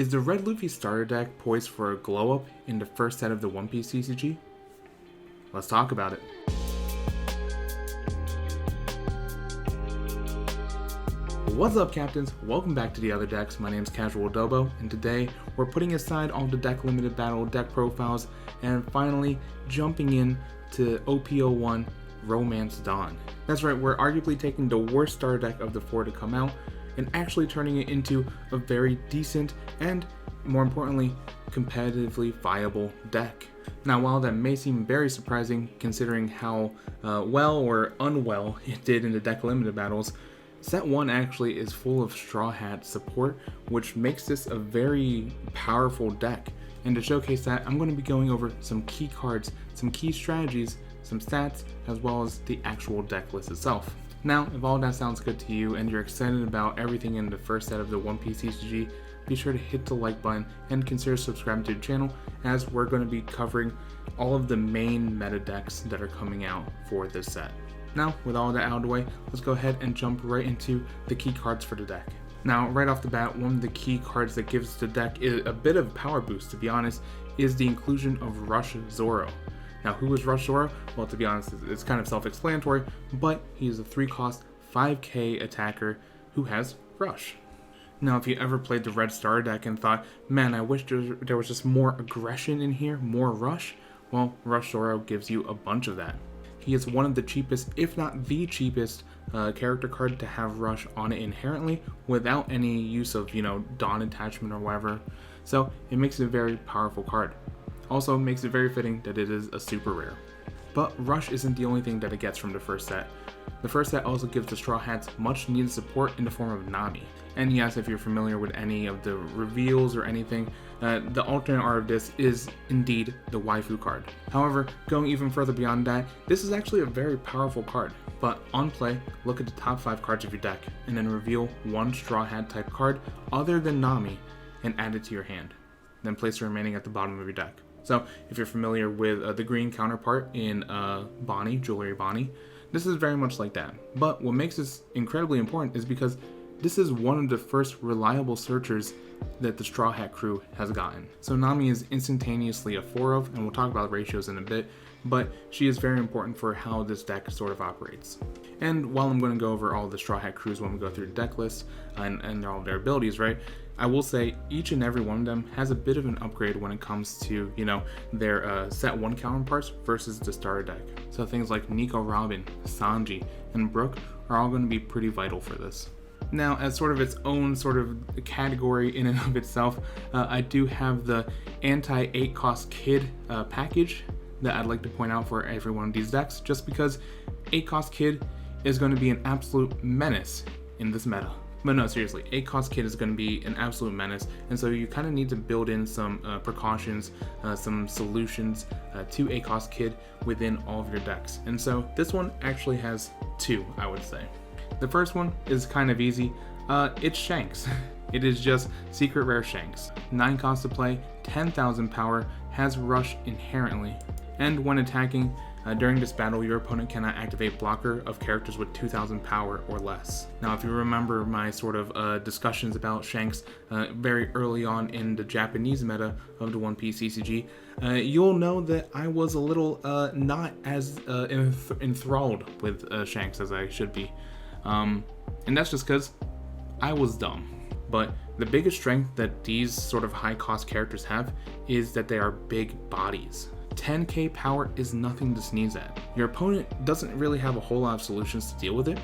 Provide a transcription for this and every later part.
Is the Red Luffy starter deck poised for a glow up in the first set of the One Piece TCG? Let's talk about it. What's up, captains? Welcome back to the other decks. My name is Casual Dobo, and today we're putting aside all the deck limited battle deck profiles and finally jumping in to OP01 Romance Dawn. That's right, we're arguably taking the worst starter deck of the four to come out and actually turning it into a very decent and, more importantly, competitively viable deck. Now, while that may seem very surprising considering how well or unwell it did in the deck limited battles, Set 1 actually is full of Straw Hat support, which makes this a very powerful deck. And to showcase that, I'm going to be going over some key cards, some key strategies, some stats, as well as the actual deck list itself. Now, if all that sounds good to you and you're excited about everything in the first set of the One Piece TCG, be sure to hit the like button and consider subscribing to the channel, as we're going to be covering all of the main meta decks that are coming out for this set. Now, with all that out of the way, let's go ahead and jump right into the key cards for the deck. Now, right off the bat, one of the key cards that gives the deck a bit of a power boost, to be honest, is the inclusion of Rush Zoro. Now, who is Rush Zoro? Well, to be honest, it's kind of self-explanatory, but he is a 3-cost, 5k attacker who has Rush. Now, if you ever played the Red Star deck and thought, man, I wish there was just more aggression in here, more Rush, well, Rush Zoro gives you a bunch of that. He is one of the cheapest, if not the cheapest, character card to have Rush on it inherently without any use of, Dawn attachment or whatever. So it makes it a very powerful card. Also makes it very fitting that it is a super rare. But Rush isn't the only thing that it gets from the first set. The first set also gives the Straw Hats much needed support in the form of Nami. And yes, if you're familiar with any of the reveals or anything, the alternate art of this is indeed the waifu card. However, going even further beyond that, this is actually a very powerful card. But on play, look at the top 5 cards of your deck, and then reveal one Straw Hat type card other than Nami, and add it to your hand. Then place the remaining at the bottom of your deck. So, if you're familiar with the green counterpart in Bonnie, Jewelry Bonnie, this is very much like that. But what makes this incredibly important is because this is one of the first reliable searchers that the Straw Hat crew has gotten. So Nami is instantaneously a 4 of, and we'll talk about ratios in a bit, but she is very important for how this deck sort of operates. And while I'm going to go over all the Straw Hat crews when we go through the deck list and all their abilities, right, I will say each and every one of them has a bit of an upgrade when it comes to, their set 1 counterparts versus the starter deck. So things like Nico Robin, Sanji, and Brook are all going to be pretty vital for this. Now, as sort of its own sort of category in and of itself, I do have the anti-8 cost kid package that I'd like to point out for every one of these decks, just because 8 cost kid is going to be an absolute menace in this meta. But no, seriously, 8 cost kid is going to be an absolute menace, and so you kind of need to build in some precautions, some solutions to 8 cost kid within all of your decks. And so this one actually has 2, I would say. The first one is kind of easy. It's Shanks. It is just secret rare Shanks. 9 cost to play, 10,000 power, has Rush inherently, and when attacking, during this battle, your opponent cannot activate blocker of characters with 2,000 power or less. Now, if you remember my sort of discussions about Shanks very early on in the Japanese meta of the One Piece TCG, you'll know that I was a little not as enthralled with Shanks as I should be. And that's just because I was dumb. But the biggest strength that these sort of high cost characters have is that they are big bodies. 10k power is nothing to sneeze at. Your opponent doesn't really have a whole lot of solutions to deal with it,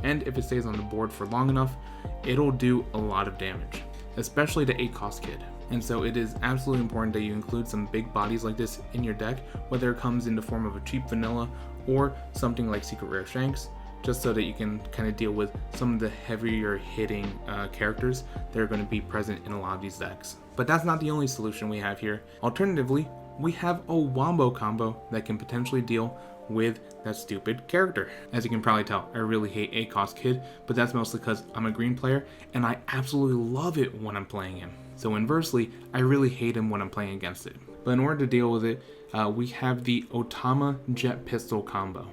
and if it stays on the board for long enough, it'll do a lot of damage, especially the 8 cost kid. And so it is absolutely important that you include some big bodies like this in your deck, whether it comes in the form of a cheap vanilla or something like secret rare Shanks, just so that you can kind of deal with some of the heavier hitting characters that are going to be present in a lot of these decks. But that's not the only solution we have here. Alternatively, we have a Wombo combo that can potentially deal with that stupid character. As you can probably tell, I really hate 8 cost kid, but that's mostly because I'm a green player and I absolutely love it when I'm playing him. So inversely, I really hate him when I'm playing against it. But in order to deal with it, we have the Otama Jet Pistol combo.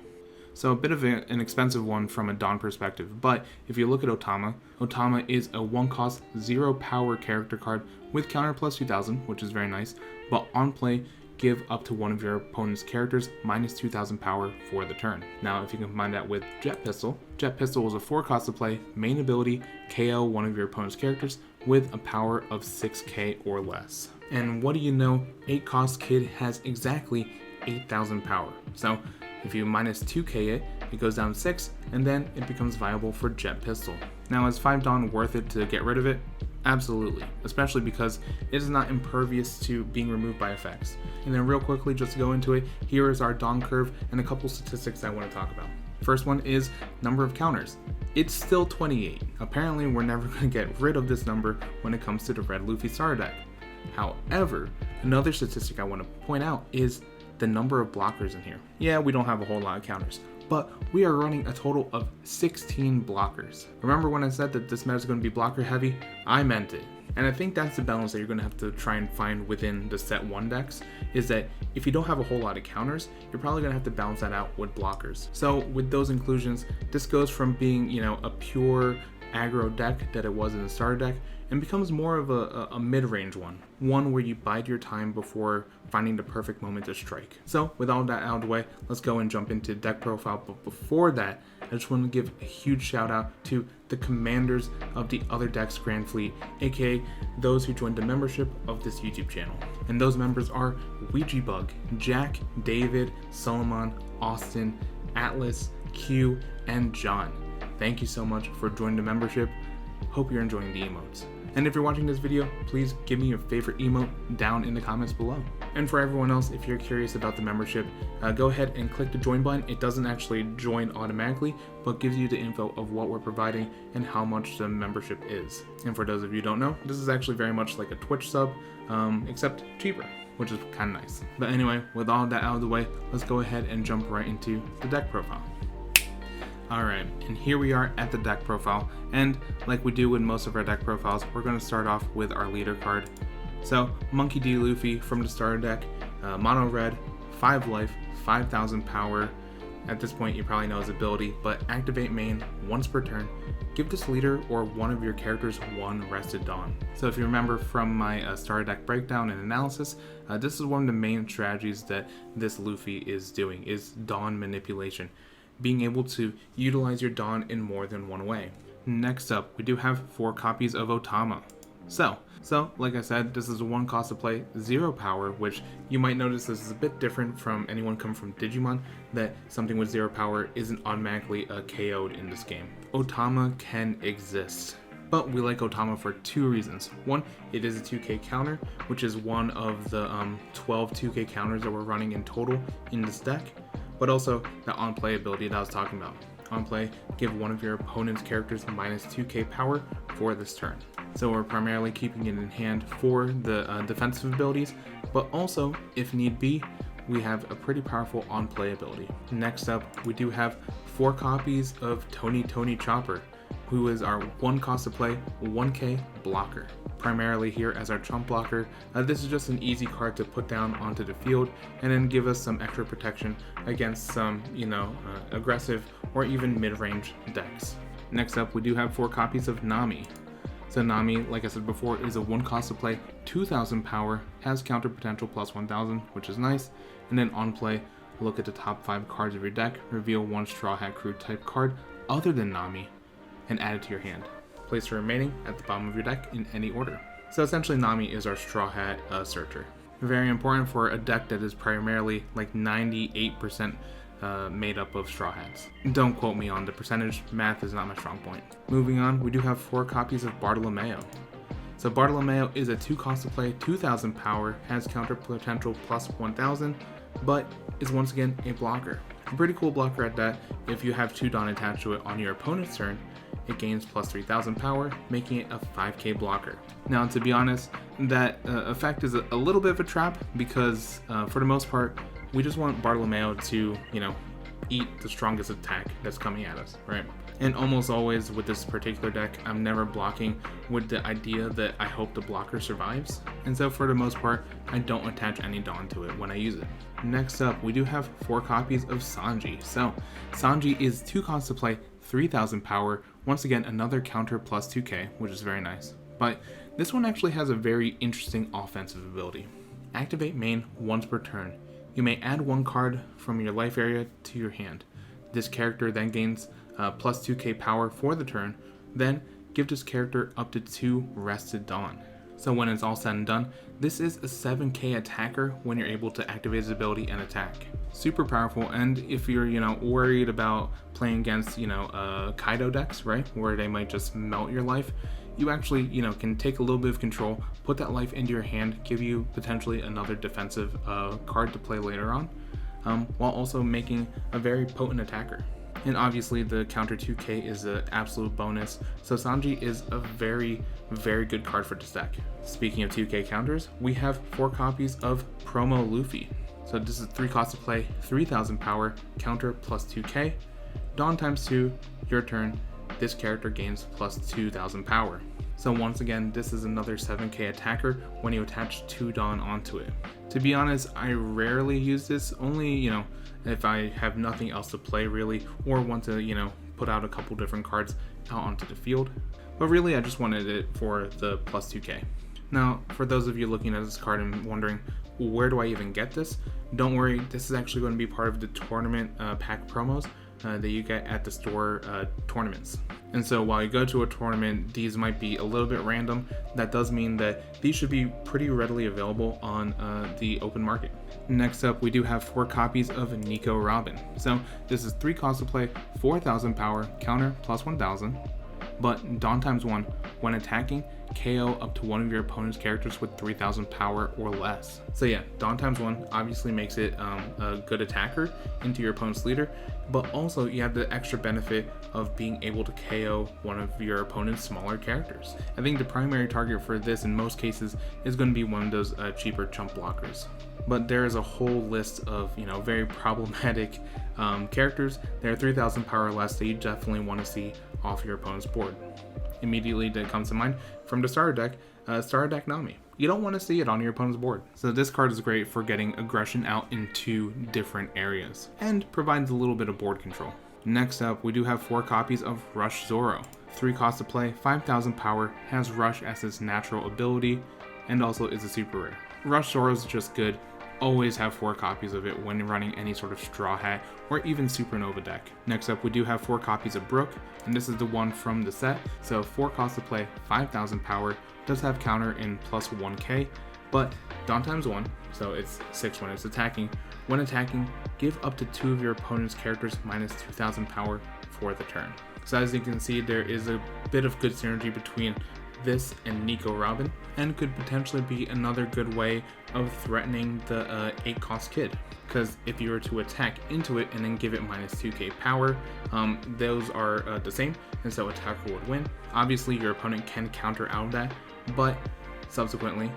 So a bit of an expensive one from a Dawn perspective, but if you look at Otama, Otama is a 1-cost 0-power character card with counter plus 2000, which is very nice, but on play, give up to one of your opponent's characters minus 2000 power for the turn. Now if you combine that with Jet Pistol is a 4-cost to play, main ability, KO one of your opponent's characters with a power of 6k or less. And what do you know, 8-cost Kid has exactly 8000 power. So if you minus 2k it goes down to 6, and then it becomes viable for Jet Pistol. Now is 5 Dawn worth it to get rid of it? Absolutely, especially because it is not impervious to being removed by effects. And then real quickly, just to go into it, here is our Dawn curve and a couple statistics I want to talk about. First one is number of counters. It's still 28. Apparently we're never going to get rid of this number when it comes to the Red Luffy starter deck. However, another statistic I want to point out is the number of blockers in here. Yeah, we don't have a whole lot of counters, but we are running a total of 16 blockers. Remember when I said that this meta is going to be blocker heavy? I meant it. And I think that's the balance that you're going to have to try and find within the set 1 decks, is that if you don't have a whole lot of counters, you're probably going to have to balance that out with blockers. So with those inclusions, this goes from being, a pure aggro deck that it was in the starter deck and becomes more of a mid-range one where you bide your time before finding the perfect moment to strike. So with all that out of the way, let's go and jump into deck profile. But before that, I just want to give a huge shout out to the commanders of the Other Decks Grand Fleet, aka those who joined the membership of this YouTube channel. And those members are Ouija Bug, Jack, David, Solomon, Austin, Atlas, Q, and John. Thank you so much for joining the membership. Hope you're enjoying the emotes. And if you're watching this video, please give me your favorite emote down in the comments below. And for everyone else, if you're curious about the membership, go ahead and click the join button. It doesn't actually join automatically, but gives you the info of what we're providing and how much the membership is. And for those of you who don't know, this is actually very much like a Twitch sub, except cheaper, which is kind of nice. But anyway, with all that out of the way, let's go ahead and jump right into the deck profile. Alright, and here we are at the deck profile, and like we do with most of our deck profiles, we're going to start off with our leader card. So, Monkey D. Luffy from the starter deck, mono red, 5 life, 5000 power. At this point you probably know his ability, but activate main once per turn. Give this leader or one of your characters 1 rested Dawn. So if you remember from my starter deck breakdown and analysis, this is one of the main strategies that this Luffy is doing, is Dawn manipulation. Being able to utilize your Dawn in more than one way. Next up, we do have 4 copies of Otama. So like I said, this is a 1 cost to play, 0 power, which you might notice this is a bit different from anyone coming from Digimon, that something with 0 power isn't automatically KO'd in this game. Otama can exist, but we like Otama for 2 reasons. One, it is a 2k counter, which is one of the 12 2k counters that we're running in total in this deck. But also the on-play ability that I was talking about. On-play, give one of your opponent's characters minus 2k power for this turn. So we're primarily keeping it in hand for the defensive abilities, but also, if need be, we have a pretty powerful on-play ability. Next up, we do have 4 copies of Tony Chopper, who is our 1 cost to play, 1k blocker. Primarily here as our trump blocker. This is just an easy card to put down onto the field and then give us some extra protection against some, aggressive or even mid-range decks. Next up, we do have 4 copies of Nami. So Nami, like I said before, is a 1 cost to play, 2000 power, has counter potential plus 1000, which is nice. And then on play, look at the top 5 cards of your deck, reveal 1 Straw Hat Crew type card other than Nami, and add it to your hand. Place the remaining at the bottom of your deck in any order. So essentially Nami is our Straw Hat searcher. Very important for a deck that is primarily like 98% made up of Straw Hats. Don't quote me on the percentage, math is not my strong point. Moving on, we do have 4 copies of Bartolomeo. So Bartolomeo is a 2 cost to play, 2000 power, has counter potential plus 1000, but is once again a blocker. A pretty cool blocker at that. If you have 2 Dawn attached to it on your opponent's turn, it gains plus 3000 power, making it a 5k blocker. Now, to be honest, that effect is a little bit of a trap because for the most part, we just want Bartolomeo to, eat the strongest attack that's coming at us, right? And almost always with this particular deck, I'm never blocking with the idea that I hope the blocker survives. And so for the most part, I don't attach any Dawn to it when I use it. Next up, we do have 4 copies of Sanji. So Sanji is 2 costs to play, 3000 power. Once again, another counter plus 2k, which is very nice. But this one actually has a very interesting offensive ability. Activate main once per turn. You may add 1 card from your life area to your hand. This character then gains plus 2k power for the turn, then give this character up to 2 rested Dawn. So when it's all said and done, this is a 7k attacker when you're able to activate his ability and attack. Super powerful, and if you're, worried about playing against, Kaido decks, right, where they might just melt your life, you actually, can take a little bit of control, put that life into your hand, give you potentially another defensive card to play later on, while also making a very potent attacker. And obviously the counter 2k is an absolute bonus, so Sanji is a very, very good card for this deck. Speaking of 2k counters, we have 4 copies of Promo Luffy. So this is 3 costs to play, 3000 power, counter plus 2k. Dawn times 2, your turn, this character gains plus 2000 power. So once again, this is another 7k attacker when you attach 2 Dawn onto it. To be honest, I rarely use this, only, if I have nothing else to play really, or want to, put out a couple different cards out onto the field. But really, I just wanted it for the plus 2k. Now, for those of you looking at this card and wondering, where do I even get this? Don't worry, this is actually going to be part of the tournament pack promos that you get at the store tournaments. And so while you go to a tournament, these might be a little bit random. That does mean that these should be pretty readily available on the open market. Next up, we do have 4 copies of Nico Robin. So this is 3 costs to play, 4000 power, counter plus 1000. But Dawn times 1, when attacking, KO up to one of your opponent's characters with 3000 power or less. So yeah, Dawn times 1 obviously makes it a good attacker into your opponent's leader, but also you have the extra benefit of being able to KO one of your opponent's smaller characters. I think the primary target for this in most cases is going to be one of those cheaper chump blockers. But there is a whole list of very problematic characters that are 3000 power or less that you definitely want to see off your opponent's board. Immediately that comes to mind from the starter deck Nami. You don't want to see it on your opponent's board. So this card is great for getting aggression out into different areas and provides a little bit of board control. Next up, we do have 4 copies of Rush Zoro. 3 costs to play, 5000 power, has Rush as its natural ability, and also is a super rare. Rush Zoro is just good. Always have 4 copies of it when running any sort of Straw Hat or even Supernova deck. Next up, we do have 4 copies of Brook, and this is the one from the set. So 4 costs to play, 5000 power, does have counter in plus 1k, but Dawn times 1, so it's 6 when it's attacking. When attacking, give up to 2 of your opponent's characters minus 2000 power for the turn. So as you can see, there is a bit of good synergy between this and Nico Robin, and could potentially be another good way of threatening the 8 cost kid, because if you were to attack into it and then give it minus 2k power, those are the same, and so attacker would win. Obviously your opponent can counter out of that, but subsequently,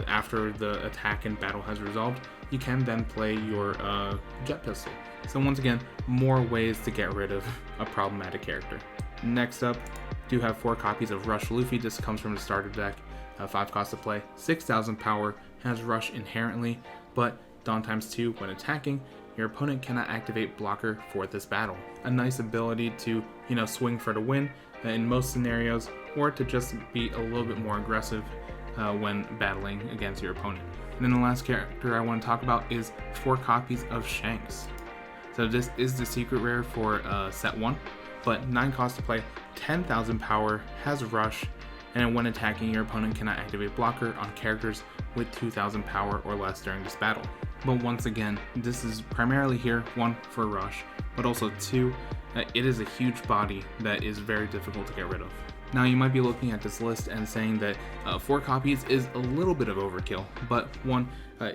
after the attack and battle has resolved, you can then play your jet pistol. So once again, more ways to get rid of a problematic character. Next up, do have 4 copies of Rush Luffy. This comes from the starter deck. 5 costs to play, 6000 power, has Rush inherently, but Dawn times 2 when attacking, your opponent cannot activate blocker for this battle. A nice ability to, swing for the win in most scenarios, or to just be a little bit more aggressive when battling against your opponent. And then the last character I want to talk about is 4 copies of Shanks. So this is the secret rare for set 1, but 9 costs to play, 10,000 power, has Rush, and when attacking, your opponent cannot activate blocker on characters with 2000 power or less during this battle. But once again, this is primarily here, 1, for Rush, but also 2, it is a huge body that is very difficult to get rid of. Now you might be looking at this list and saying that 4 copies is a little bit of overkill, but 1,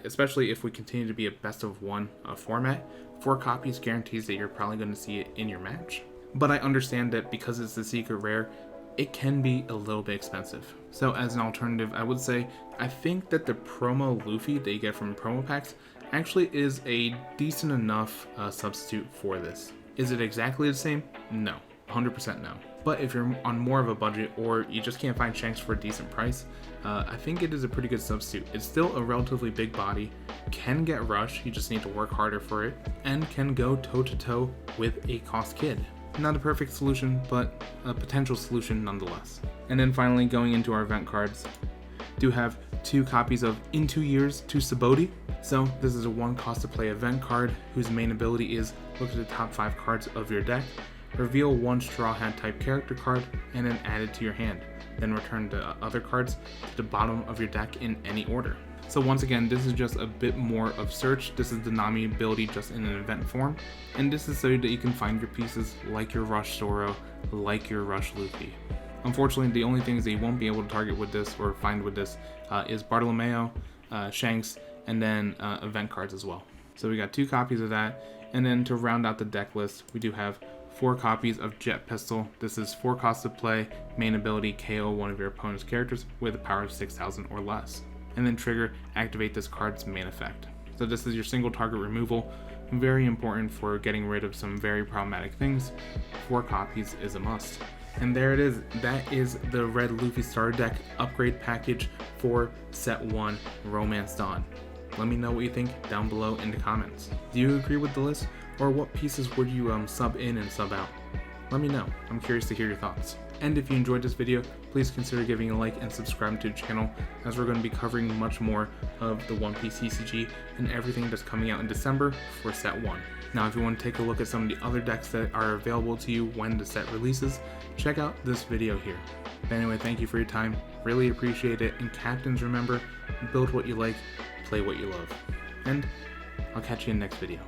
especially if we continue to be a best of 1 format, 4 copies guarantees that you're probably going to see it in your match. But I understand that because it's the secret rare, it can be a little bit expensive. So as an alternative, I would say I think that the promo Luffy that you get from promo packs actually is a decent enough substitute for this. Is it exactly the same? No, 100% no. But if you're on more of a budget or you just can't find Shanks for a decent price, I think it is a pretty good substitute. It's still a relatively big body, can get rushed, you just need to work harder for it, and can go toe-to-toe with a cost kid. Not a perfect solution, but a potential solution nonetheless. And then finally, going into our event cards, do have 2 copies of In 2 Years to Saboti. So this is a 1 cost to play event card whose main ability is look at the top 5 cards of your deck, reveal 1 Straw Hat type character card, and then add it to your hand. Then return the other cards to the bottom of your deck in any order. So once again, this is just a bit more of search. This is the Nami ability just in an event form. And this is so that you can find your pieces like your Rush Zoro, like your Rush Luffy. Unfortunately, the only things that you won't be able to target with this or find with this is Bartolomeo, Shanks, and then event cards as well. So we got 2 copies of that. And then to round out the deck list, we do have 4 copies of Jet Pistol. This is 4 costs to play, main ability KO one of your opponent's characters with a power of 6,000 or less. And then trigger, activate this card's main effect. So this is your single target removal, very important for getting rid of some very problematic things. 4 copies is a must. And there it is, that is the Red Luffy Starter Deck upgrade package for Set 1 Romance Dawn. Let me know what you think down below in the comments. Do you agree with the list, or what pieces would you sub in and sub out? Let me know, I'm curious to hear your thoughts. And if you enjoyed this video, please consider giving a like and subscribing to the channel, as we're going to be covering much more of the One Piece TCG and everything that's coming out in December for Set 1. Now if you want to take a look at some of the other decks that are available to you when the set releases, check out this video here. But anyway, thank you for your time, really appreciate it, and captains, remember, build what you like, play what you love. And I'll catch you in the next video.